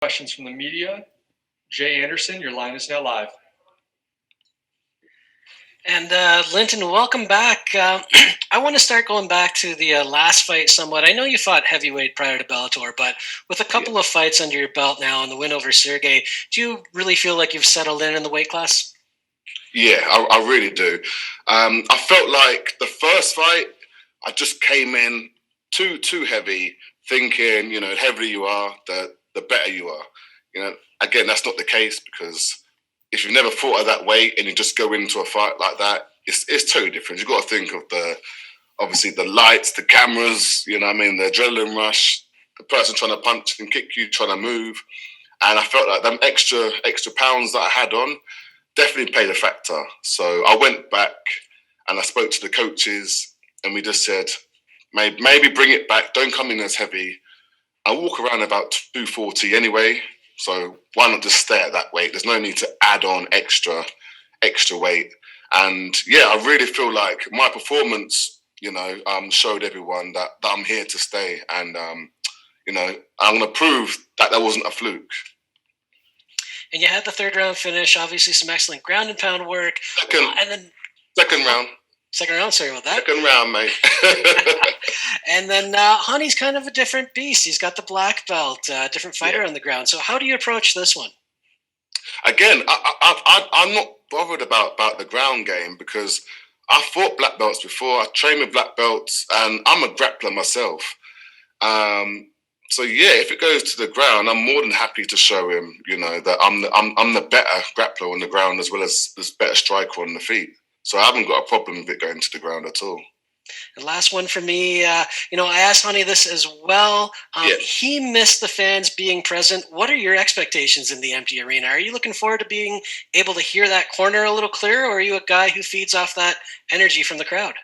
Questions from the media. Jay Anderson, your line is now live. And Linton, welcome back. I want to start going back to the last fight somewhat. I know you fought heavyweight prior to Bellator, but with a couple of fights under your belt now and the win over Sergey, do you really feel like you've settled in the weight class? Yeah, I really do. I felt like the first fight, I just came in too heavy, thinking, the heavier you are, the better you are. Again, that's not the case, because if you've never fought at that weight and you just go into a fight like that, it's totally different. You've got to think of obviously the lights, the cameras, the adrenaline rush, the person trying to punch and kick you, trying to move. And I felt like them extra pounds that I had on definitely played a factor. So I went back and I spoke to the coaches, and we just said, maybe bring it back. Don't come in as heavy. I walk around about 240 anyway. So why not just stay at that weight? There's no need to add on extra weight. And yeah, I really feel like my performance, showed everyone that I'm here to stay. And, I'm going to prove that wasn't a fluke. And you had the third round finish, obviously some excellent ground and pound work. Second round. Second round, sorry about that. Second round, mate. And then Ronny's kind of a different beast. He's got the black belt, different fighter on the ground. So how do you approach this one? Again, I'm not bothered about the ground game, because I fought black belts before. I trained with black belts, and I'm a grappler myself. So yeah, if it goes to the ground, I'm more than happy to show him, that I'm the better grappler on the ground, as well as the better striker on the feet. So I haven't got a problem with it going to the ground at all. And last one for me, I asked Ronny this as well. He missed the fans being present. What are your expectations in the empty arena? Are you looking forward to being able to hear that corner a little clearer, or are you a guy who feeds off that energy from the crowd?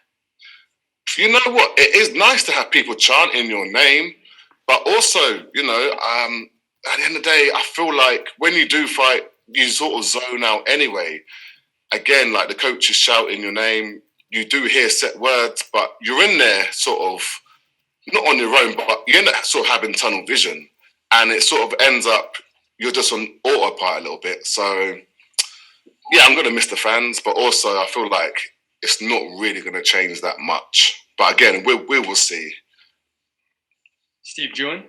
You know what? It is nice to have people chanting your name, but also, at the end of the day, I feel like when you do fight, you sort of zone out anyway. Again, like the coach is shouting your name, you do hear set words, but you're in there sort of, not on your own, but you're in there sort of having tunnel vision. And it sort of ends up, you're just on autopilot a little bit. So, yeah, I'm going to miss the fans, but also I feel like it's not really going to change that much. But again, we will see. Steve Jewin.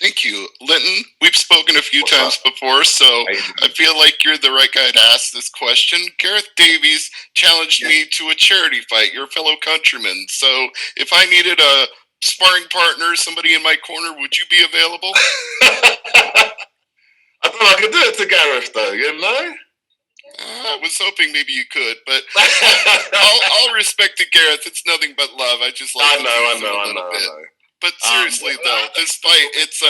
Thank you, Linton. We've spoken a few times before, so I feel like you're the right guy to ask this question. Gareth Davies challenged me to a charity fight, your fellow countryman. So if I needed a sparring partner, somebody in my corner, would you be available? I thought I could do it to Gareth, though, I was hoping maybe you could, but all respect to Gareth. It's nothing but love. I just like I know. But seriously, though, this fight, it's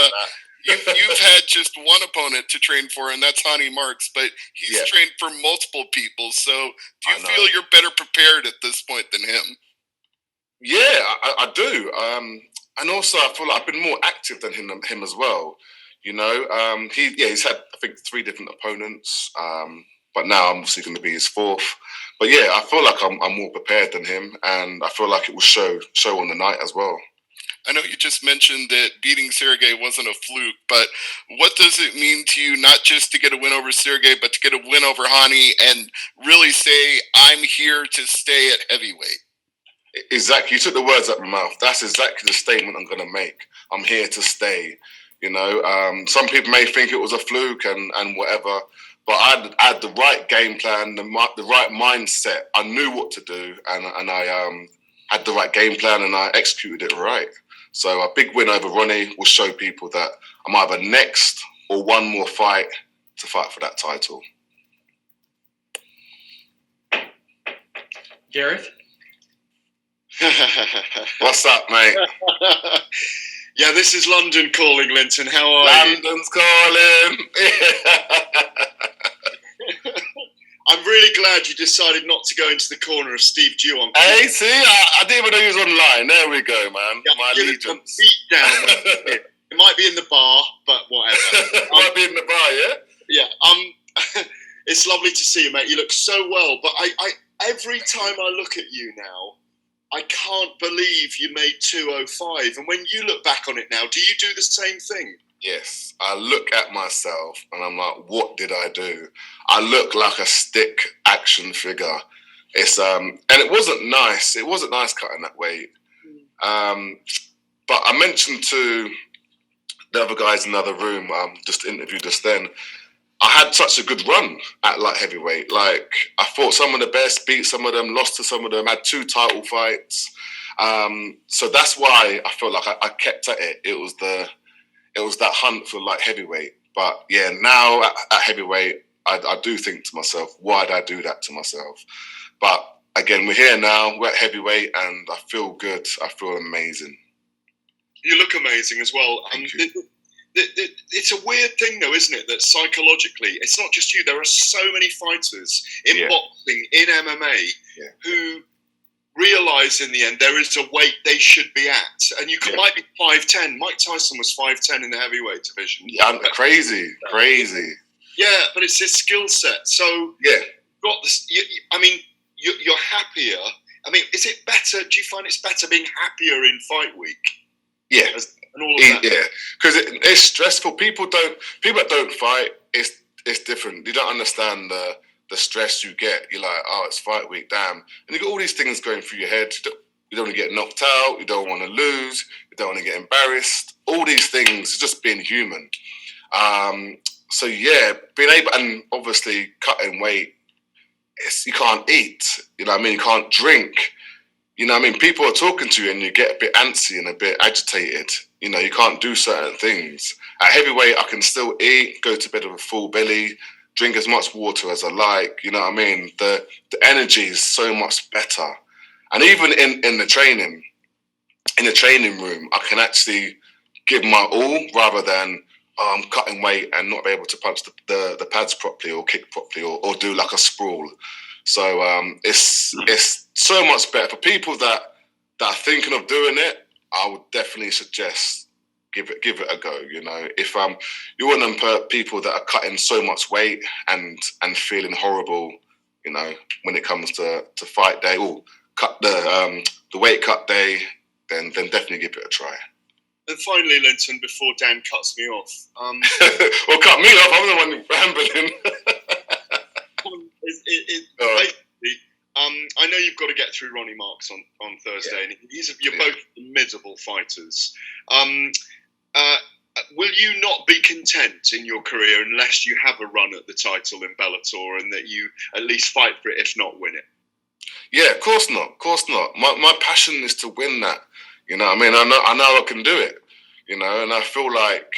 you've had just one opponent to train for, and that's Ronny Mark, but he's trained for multiple people. So do you feel you're better prepared at this point than him? Yeah, I do. And also, I feel like I've been more active than him as well. He's had, I think, 3 different opponents, but now I'm obviously going to be his 4th. But yeah, I feel like I'm more prepared than him, and I feel like it will show on the night as well. I know you just mentioned that beating Sergey wasn't a fluke, but what does it mean to you not just to get a win over Sergey, but to get a win over Ronny and really say, I'm here to stay at heavyweight? Exactly. You took the words out of my mouth. That's exactly the statement I'm going to make. I'm here to stay. Some people may think it was a fluke and whatever, but I had the right game plan, the right mindset. I knew what to do, and I had the right game plan, and I executed it right. So a big win over Ronny will show people that I'm either next or one more fight to fight for that title. Gareth? What's up, mate? Yeah, this is London calling, Linton. How are you? London's calling. I'm really glad you decided not to go into the corner of Steve Jewin. Hey, see, I didn't even know he was online. There we go, man. Yeah, my allegiance. Beat down. It might be in the bar, but whatever. It might be in the bar, yeah? Yeah. It's lovely to see you, mate. You look so well. But I every time I look at you now, I can't believe you made 205. And when you look back on it now, do you do the same thing? Yes, I look at myself and I'm like, what did I do? I look like a stick action figure. It's and it wasn't nice. It wasn't nice cutting that weight. But I mentioned to the other guys in the other room, just interviewed just then, I had such a good run at light heavyweight. Like, I fought some of the best, beat some of them, lost to some of them, had 2 title fights. So that's why I felt like I kept at it. It was that hunt for light heavyweight. But yeah, now at heavyweight, I do think to myself, why did I do that to myself? But again, we're here now, we're at heavyweight, and I feel good. I feel amazing. You look amazing as well. It's a weird thing, though, isn't it? That psychologically, it's not just you. There are so many fighters in boxing, in MMA, who realise in the end there is a weight they should be at. And you might be 5'10". Mike Tyson was 5'10" in the heavyweight division. Yeah, crazy. Yeah, but it's his skill set. So got this. You're happier. I mean, is it better? Do you find it's better being happier in fight week? Yeah. And all of that? Yeah, because it's stressful. People that don't fight, it's different. You don't understand the stress you get. You're like, oh, it's fight week, damn. And you got all these things going through your head. You don't want to get knocked out. You don't want to lose. You don't want to get embarrassed. All these things, just being human. So yeah, being able, and obviously cutting weight, you can't eat. You know what I mean? You can't drink. You know what I mean? People are talking to you and you get a bit antsy and a bit agitated. You know, you can't do certain things. At heavyweight, I can still eat, go to bed with a full belly, drink as much water as I like. You know what I mean? The energy is so much better. And even in the training room, I can actually give my all rather than cutting weight and not be able to punch the pads properly or kick properly or do like a sprawl. So it's so much better for people that are thinking of doing it. I would definitely suggest give it a go. You know, if you want them people that are cutting so much weight and feeling horrible, you know, when it comes to fight day or cut the weight cut day, then definitely give it a try. And finally, Linton, before Dan cuts me off, well, cut me off. I'm the one rambling. I know you've got to get through Ronny Marks on Thursday, and you're both formidable fighters. Will you not be content in your career unless you have a run at the title in Bellator and that you at least fight for it, if not win it? Yeah, of course not. My passion is to win that. You know what I mean? I know I can do it. You know, and I feel like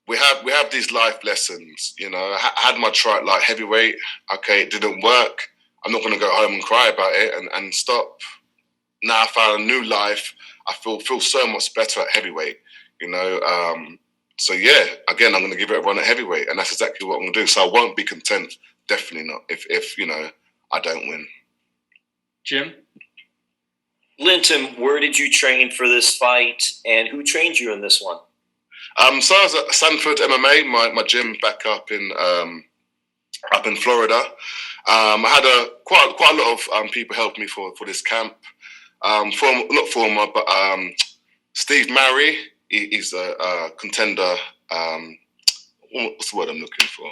we have these life lessons. You know, I had my try at light heavyweight. Okay, it didn't work. I'm not going to go home and cry about it and stop. Now I found a new life. I feel so much better at heavyweight, you know. So yeah, again, I'm going to give it a run at heavyweight, and that's exactly what I'm going to do. So I won't be content, definitely not, if you know, I don't win. Jim? Linton, where did you train for this fight, and who trained you in this one? So I was at Sanford MMA, my gym back up in Florida. I had quite a lot of people help me for this camp. Steve Marry, he's a contender. What's the word I'm looking for?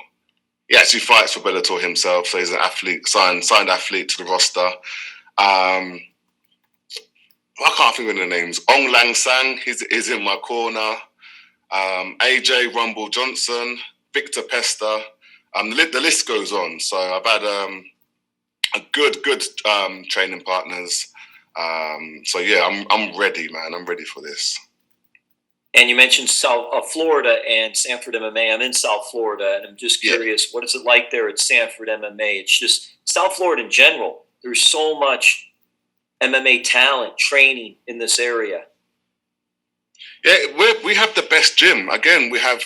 He actually fights for Bellator himself, so he's an athlete, signed athlete to the roster. I can't think of the names. Ong Lang Sang, he's in my corner. AJ Rumble Johnson, Victor Pesta. The list goes on. So I've had a good training partners. So yeah, I'm ready, man. I'm ready for this. And you mentioned South Florida and Sanford MMA. I'm in South Florida, and I'm just curious, what is it like there at Sanford MMA? It's just South Florida in general. There's so much MMA talent training in this area. Yeah, we have the best gym. Again, we have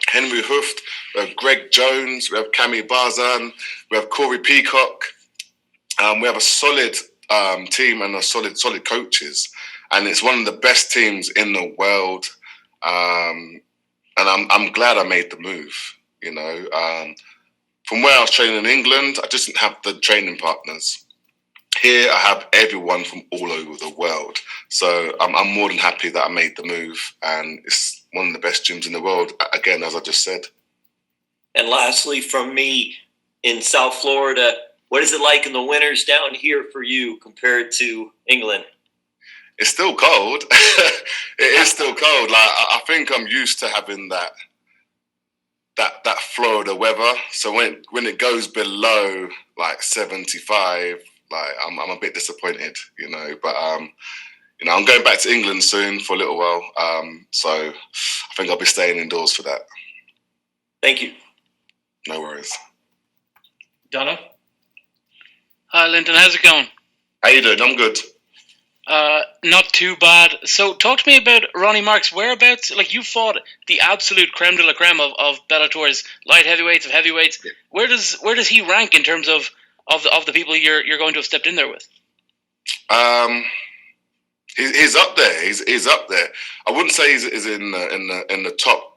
Henry Hooft, we have Greg Jones, we have Cami Barzan, we have Corey Peacock. We have a solid team and a solid coaches, and it's one of the best teams in the world. And I'm glad I made the move. You know, from where I was training in England, I just didn't have the training partners. Here, I have everyone from all over the world. So I'm more than happy that I made the move, and it's one of the best gyms in the world. Again, as I just said. And lastly, from me, in South Florida, what is it like in the winters down here for you compared to England? It's still cold. It is still cold. Like I think I'm used to having that Florida weather. So when it goes below like 75, like I'm a bit disappointed, you know. But you know, I'm going back to England soon for a little while. So I think I'll be staying indoors for that. Thank you. No worries. Donna? Hi, Linton. How's it going? How you doing? I'm good. Not too bad. So talk to me about Ronny Mark's whereabouts. Like, you fought the absolute creme de la creme of Bellator's light heavyweights, of heavyweights. Yeah. Where does he rank in terms of the people you're going to have stepped in there with? He's up there. He's up there. I wouldn't say he's in the top.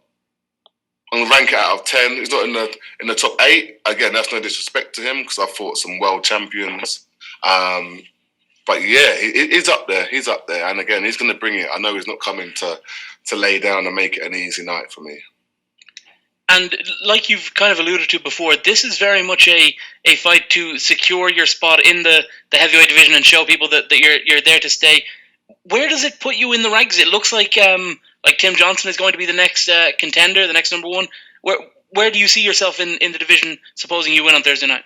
I'm gonna rank it out of 10. He's not in the top 8. Again, that's no disrespect to him because I fought some world champions. But yeah, he's up there. He's up there, and again, he's going to bring it. I know he's not coming to lay down and make it an easy night for me. And like you've kind of alluded to before, this is very much a fight to secure your spot in the heavyweight division and show people that you're there to stay. Where does it put you in the ranks? It looks like Tim Johnson is going to be the next contender, the next number one. Where do you see yourself in the division, supposing you win on Thursday night?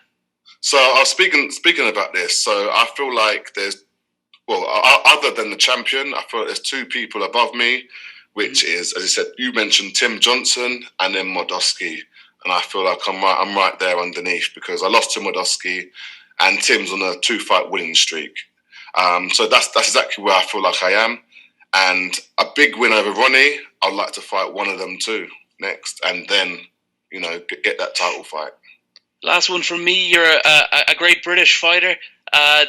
So I was speaking about this. So I feel like other than the champion, I feel like there's 2 people above me, which is, as you said, you mentioned Tim Johnson and then Modosky. And I feel like I'm right there underneath because I lost to Modosky and Tim's on a 2-fight winning streak. So that's exactly where I feel like I am. And a big win over Ronny, I'd like to fight one of them too next and then, you know, get that title fight. Last one from me. You're a great British fighter.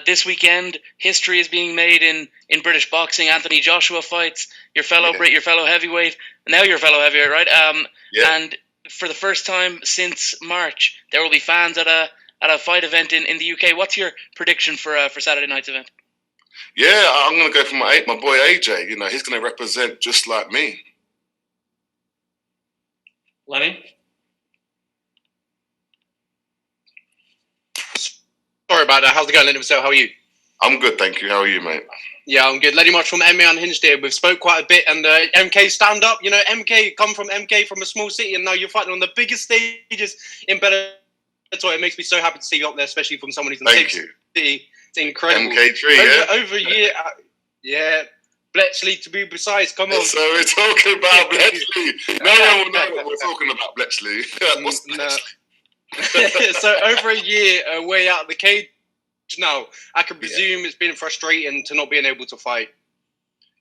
This weekend, history is being made in British boxing. Anthony Joshua fights your fellow heavyweight. Now you're a fellow heavyweight, right? And for the first time since March, there will be fans at a fight event in the UK. What's your prediction for Saturday night's event? Yeah, I'm going to go for my boy AJ. You know, he's going to represent just like me. Lenny? Sorry about that. How's it going, Linton Vassell? How are you? I'm good, thank you. How are you, mate? Yeah, I'm good. Ronny Mark from MMA Unhinged here. We've spoke quite a bit, and MK stand up. You know, MK come from a small city, and now you're fighting on the biggest stages in Bellator. It makes me so happy to see you up there, especially from someone who's in the same city. It's incredible. MK3, over a year. Yeah, Bletchley to be precise. Come on. So we're talking about Bletchley. No one will know what we're talking about Bletchley. What's Bletchley? So over a year way out of the cage now, I can presume it's been frustrating to not being able to fight.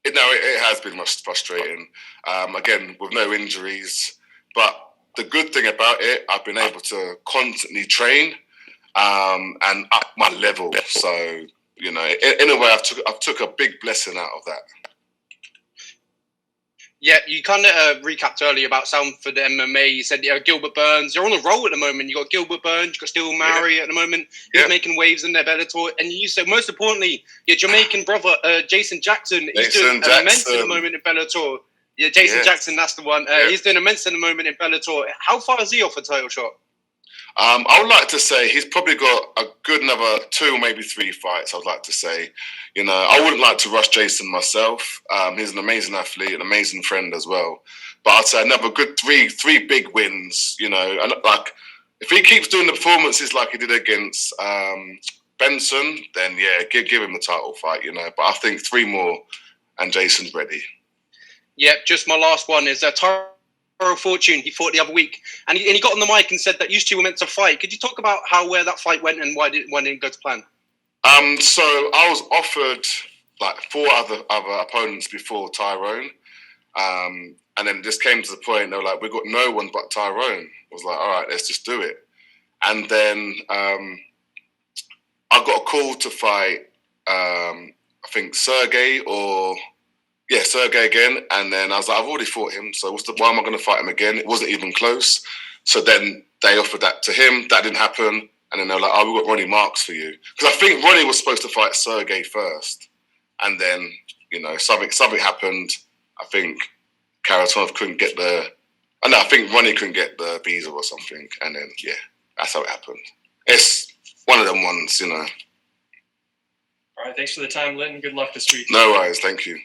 It has been much frustrating. Again, with no injuries. But the good thing about it, I've been able to constantly train and up my level. So, you know, in a way, I've took a big blessing out of that. Yeah, you kind of recapped earlier about Sanford MMA. You said Gilbert Burns. You're on a roll at the moment. You got Gilbert Burns. You got Steel Murray at the moment. He's making waves in their Bellator. And you said, most importantly, your Jamaican brother, Jason Jackson. He's doing immense at the moment in Bellator. Yeah, Jason Jackson, that's the one. He's doing immense at the moment in Bellator. How far is he off a title shot? I would like to say he's probably got a good another 2, maybe 3 fights, I'd like to say. You know, I wouldn't like to rush Jason myself. He's an amazing athlete, an amazing friend as well. But I'd say another good 3 big wins, you know. And like, if he keeps doing the performances like he did against Benson, then give him the title fight, you know. But I think 3 more and Jason's ready. Yep, just my last one is Tyrell Fortune. He fought the other week, and he got on the mic and said that you 2 were meant to fight. Could you talk about where that fight went and why didn't go to plan? So I was offered like 4 other opponents before Tyrone, and then it just came to the point they were like, "We got no one but Tyrone." I was like, "All right, let's just do it." And then I got a call to fight. I think Sergey again, and then I was like, I've already fought him, so why am I going to fight him again? It wasn't even close. So then they offered that to him. That didn't happen, and then they were like, "Oh, we've got Ronny Marks for you," because I think Ronny was supposed to fight Sergey first, and then, you know, something happened. I think Karatonov couldn't get the. No, I think Ronny couldn't get the visa or something, and then that's how it happened. It's one of them ones, All right, thanks for the time, Linton. Good luck this week. No worries, thank you.